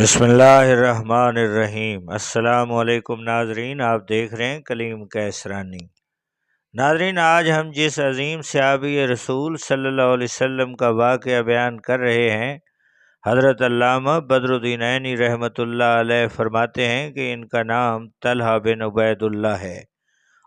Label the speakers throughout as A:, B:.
A: بسم اللہ الرحمن الرحیم۔ السلام علیکم ناظرین، آپ دیکھ رہے ہیں کلیم کیسرانی۔ ناظرین، آج ہم جس عظیم صحابی رسول صلی اللہ علیہ وسلم کا واقعہ بیان کر رہے ہیں، حضرت علامہ بدر الدین عینی رحمۃ اللہ علیہ فرماتے ہیں کہ ان کا نام طلحہ بن عبید اللہ ہے،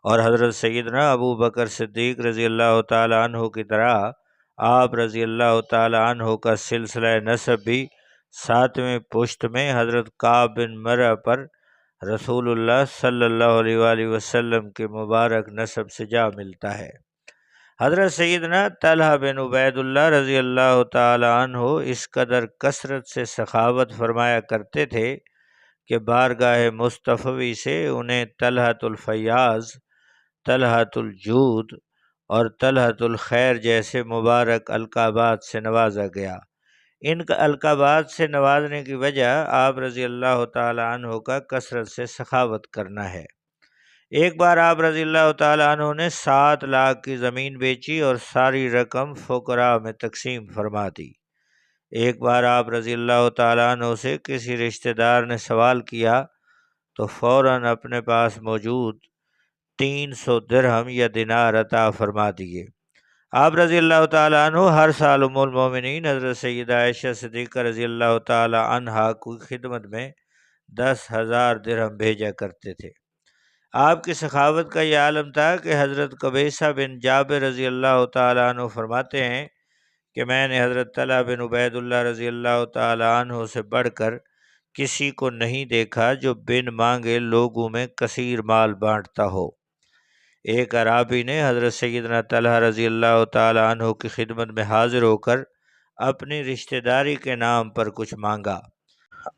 A: اور حضرت سیدنا ابو بکر صدیق رضی اللہ تعالیٰ عنہ کی طرح آپ رضی اللہ تعالیٰ عنہ کا سلسلہ نسب بھی ساتویں پشت میں حضرت کعب بن مرہ پر رسول اللہ صلی اللہ علیہ وآلہ وسلم کے مبارک نسب سے جا ملتا ہے۔ حضرت سیدنا طلحہ بن عبید اللہ رضی اللہ تعالی عنہ اس قدر کثرت سے سخاوت فرمایا کرتے تھے کہ بارگاہ مصطفی سے انہیں طلحۃ الفیاض، طلحۃ الجود اور طلحۃ الخیر جیسے مبارک القابات سے نوازا گیا۔ ان القابات سے نوازنے کی وجہ آپ رضی اللہ تعالی عنہ کا کثرت سے سخاوت کرنا ہے۔ ایک بار آپ رضی اللہ تعالی عنہ نے 7 لاکھ کی زمین بیچی اور ساری رقم فقراء میں تقسیم فرما دی۔ ایک بار آپ رضی اللہ تعالی عنہ سے کسی رشتہ دار نے سوال کیا تو فوراً اپنے پاس موجود 300 درہم یا دینار عطا فرما دیے۔ آپ رضی اللہ تعالیٰ عنہ ہر سال ام المومنین حضرت سیدہ عائشہ صدیقہ رضی اللہ تعالیٰ عنہا کی خدمت میں 10,000 درہم بھیجا کرتے تھے۔ آپ کی سخاوت کا یہ عالم تھا کہ حضرت قبیصہ بن جابر رضی اللہ تعالیٰ عنہ فرماتے ہیں کہ میں نے حضرت طلحہ بن عبید اللہ رضی اللہ تعالیٰ عنہ سے بڑھ کر کسی کو نہیں دیکھا جو بن مانگے لوگوں میں کثیر مال بانٹتا ہو۔ ایک اعرابی نے حضرت سیدنا طلحہ رضی اللہ تعالی عنہ کی خدمت میں حاضر ہو کر اپنی رشتہ داری کے نام پر کچھ مانگا۔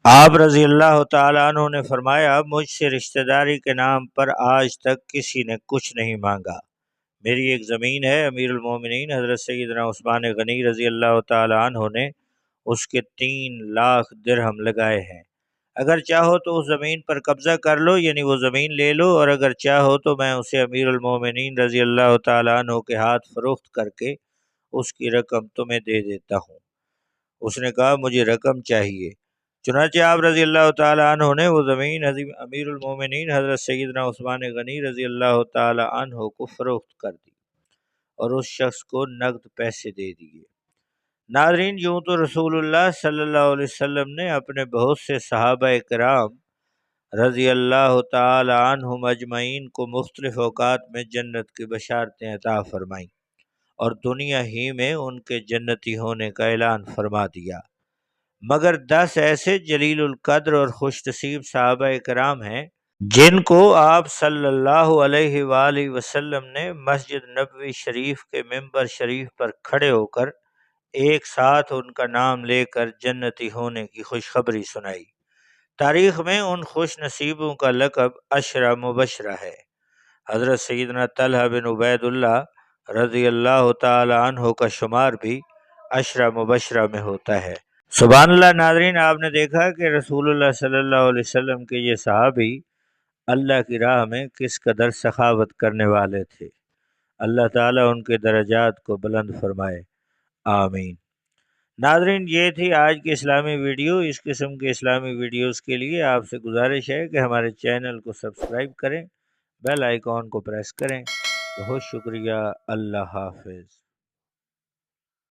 A: آپ رضی اللہ تعالی عنہ نے فرمایا، مجھ سے رشتہ داری کے نام پر آج تک کسی نے کچھ نہیں مانگا۔ میری ایک زمین ہے، امیر المومنین حضرت سیدنا عثمان غنی رضی اللہ تعالی عنہ نے اس کے 3 لاکھ درہم لگائے ہیں۔ اگر چاہو تو اس زمین پر قبضہ کر لو، یعنی وہ زمین لے لو، اور اگر چاہو تو میں اسے امیر المومنین رضی اللہ تعالیٰ عنہ کے ہاتھ فروخت کر کے اس کی رقم تمہیں دے دیتا ہوں۔ اس نے کہا، مجھے رقم چاہیے۔ چنانچہ آپ رضی اللہ تعالیٰ عنہ نے وہ زمین امیر المومنین حضرت سیدنا عثمان غنی رضی اللہ تعالیٰ عنہ کو فروخت کر دی اور اس شخص کو نقد پیسے دے دیے۔ ناظرین، یوں تو رسول اللہ صلی اللہ علیہ وسلم نے اپنے بہت سے صحابہ کرام رضی اللہ تعالی عنہم اجمعین کو مختلف اوقات میں جنت کی بشارتیں عطا فرمائیں اور دنیا ہی میں ان کے جنتی ہونے کا اعلان فرما دیا، مگر 10 ایسے جلیل القدر اور خوش نصیب صحابہ کرام ہیں جن کو آپ صلی اللہ علیہ وآلہ وسلم نے مسجد نبوی شریف کے ممبر شریف پر کھڑے ہو کر ایک ساتھ ان کا نام لے کر جنتی ہونے کی خوشخبری سنائی۔ تاریخ میں ان خوش نصیبوں کا لقب عشرہ مبشرہ ہے۔ حضرت سیدنا طلحہ بن عبید اللہ رضی اللہ تعالی عنہ کا شمار بھی عشرہ مبشرہ میں ہوتا ہے۔ سبحان اللہ۔ ناظرین، آپ نے دیکھا کہ رسول اللہ صلی اللہ علیہ وسلم کے یہ صحابی اللہ کی راہ میں کس قدر سخاوت کرنے والے تھے۔ اللہ تعالیٰ ان کے درجات کو بلند فرمائے، آمین۔ ناظرین، یہ تھی آج کی اسلامی ویڈیو۔ اس قسم کے اسلامی ویڈیوز کے لیے آپ سے گزارش ہے کہ ہمارے چینل کو سبسکرائب کریں، بیل آئیکن کو پریس کریں۔ بہت شکریہ، اللہ حافظ۔